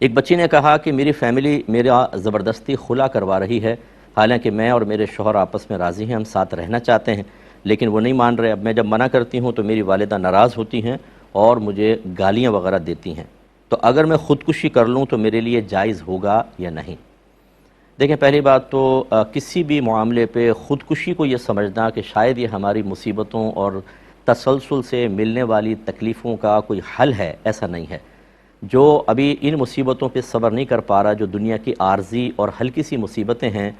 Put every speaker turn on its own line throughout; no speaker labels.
ایک بچی نے کہا کہ میری فیملی میرا زبردستی خلا کروا رہی ہے، حالانکہ میں اور میرے شوہر آپس میں راضی ہیں، ہم ساتھ رہنا چاہتے ہیں، لیکن وہ نہیں مان رہے۔ اب میں جب منع کرتی ہوں تو میری والدہ ناراض ہوتی ہیں اور مجھے گالیاں وغیرہ دیتی ہیں، تو اگر میں خودکشی کر لوں تو میرے لیے جائز ہوگا یا نہیں؟ دیکھیں، پہلی بات تو کسی بھی معاملے پہ خودکشی کو یہ سمجھنا کہ شاید یہ ہماری مصیبتوں اور تسلسل سے ملنے والی تکلیفوں کا کوئی حل ہے، ایسا نہیں ہے۔ جو ابھی ان مصیبتوں پہ صبر نہیں کر پا رہا، جو دنیا کی عارضی اور ہلکی سی مصیبتیں ہیں،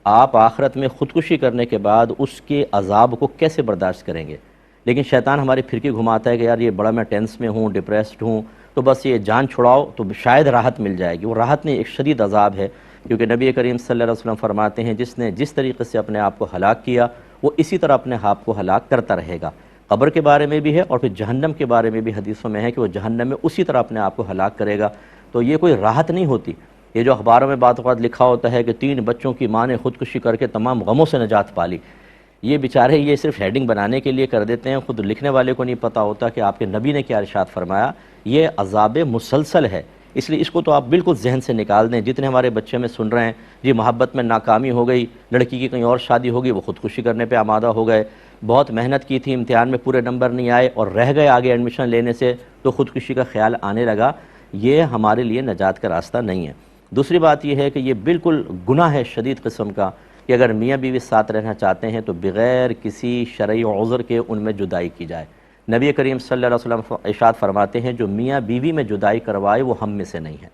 آپ آخرت میں خودکشی کرنے کے بعد اس کے عذاب کو کیسے برداشت کریں گے؟ لیکن شیطان ہماری پھرکی گھماتا ہے کہ یار یہ بڑا میں ٹینس میں ہوں، ڈپریسڈ ہوں، تو بس یہ جان چھڑاؤ تو شاید راحت مل جائے گی۔ وہ راحت نہیں، ایک شدید عذاب ہے، کیونکہ نبی کریم صلی اللہ علیہ وسلم فرماتے ہیں جس نے جس طریقے سے اپنے آپ کو ہلاک کیا وہ اسی طرح اپنے آپ کو ہلاک کرتا رہے گا۔ قبر کے بارے میں بھی ہے اور پھر جہنم کے بارے میں بھی حدیثوں میں ہے کہ وہ جہنم میں اسی طرح اپنے آپ کو ہلاک کرے گا۔ تو یہ کوئی راحت نہیں ہوتی۔ یہ جو اخباروں میں بعض اوقات لکھا ہوتا ہے کہ 3 بچوں کی ماں نے خودکشی کر کے تمام غموں سے نجات پالی، یہ بیچارے یہ صرف ہیڈنگ بنانے کے لیے کر دیتے ہیں، خود لکھنے والے کو نہیں پتہ ہوتا کہ آپ کے نبی نے کیا ارشاد فرمایا۔ یہ عذاب مسلسل ہے، اس لیے اس کو تو آپ بالکل ذہن سے نکال دیں۔ جتنے ہمارے بچے میں سن رہے ہیں جی محبت میں ناکامی ہو گئی، لڑکی کی کہیں اور شادی ہوگی، وہ خودکشی کرنے پہ آمادہ ہو گئے، بہت محنت کی تھی، امتحان میں پورے نمبر نہیں آئے اور رہ گئے آگے ایڈمیشن لینے سے، تو خودکشی کا خیال آنے لگا، یہ ہمارے لیے نجات کا راستہ نہیں ہے۔ دوسری بات یہ ہے کہ یہ بالکل گناہ ہے شدید قسم کا کہ اگر میاں بیوی ساتھ رہنا چاہتے ہیں تو بغیر کسی شرعی عذر کے ان میں جدائی کی جائے۔ نبی کریم صلی اللہ علیہ وسلم ارشاد فرماتے ہیں جو میاں بیوی میں جدائی کروائے وہ ہم میں سے نہیں ہے۔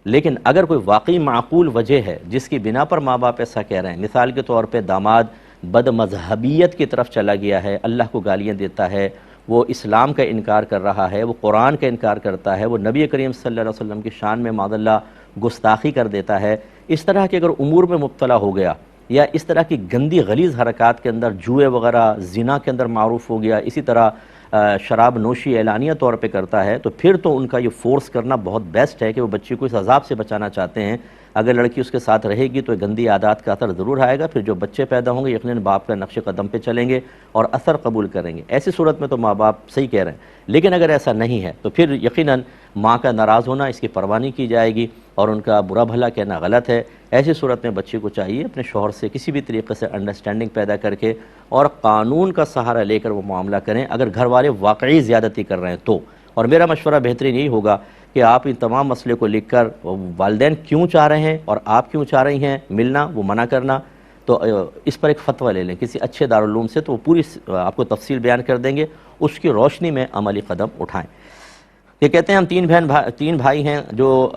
لیکن اگر کوئی واقعی معقول وجہ ہے جس کی بنا پر ماں باپ ایسا کہہ رہے ہیں، مثال کے طور پہ داماد بد مذہبیت کی طرف چلا گیا ہے، اللہ کو گالیاں دیتا ہے، وہ اسلام کا انکار کر رہا ہے، وہ قرآن کا انکار کرتا ہے، وہ نبی کریم صلی اللہ علیہ وسلم کی شان میں معاذ اللہ گستاخی کر دیتا ہے، اس طرح کے اگر امور میں مبتلا ہو گیا یا اس طرح کی گندی غلیظ حرکات کے اندر، جوئے وغیرہ زنا کے اندر معروف ہو گیا، اسی طرح شراب نوشی اعلانیہ طور پہ کرتا ہے، تو پھر تو ان کا یہ فورس کرنا بہت بیسٹ ہے کہ وہ بچی کو اس عذاب سے بچانا چاہتے ہیں۔ اگر لڑکی اس کے ساتھ رہے گی تو گندی عادات کا اثر ضرور آئے گا، پھر جو بچے پیدا ہوں گے یقیناً باپ کا نقش قدم پہ چلیں گے اور اثر قبول کریں گے۔ ایسی صورت میں تو ماں باپ صحیح کہہ رہے ہیں، لیکن اگر ایسا نہیں ہے تو پھر یقیناً ماں کا ناراض ہونا اس کی پرواہ نہیں کی جائے گی اور ان کا برا بھلا کہنا غلط ہے۔ ایسی صورت میں بچی کو چاہیے اپنے شوہر سے کسی بھی طریقے سے انڈرسٹینڈنگ پیدا کر کے اور قانون کا سہارا لے کر وہ معاملہ کریں اگر گھر والے واقعی زیادتی کر رہے ہیں تو۔ اور میرا مشورہ بہترین یہی ہوگا کہ آپ ان تمام مسئلے کو لکھ کر والدین کیوں چاہ رہے ہیں اور آپ کیوں چاہ رہی ہیں ملنا، وہ منع کرنا، تو اس پر ایک فتویٰ لے لیں کسی اچھے دارالعلوم سے، تو وہ پوری آپ کو تفصیل بیان کر دیں گے، اس کی روشنی میں عملی قدم اٹھائیں۔ یہ کہتے ہیں ہم 3 بھائی ہیں جو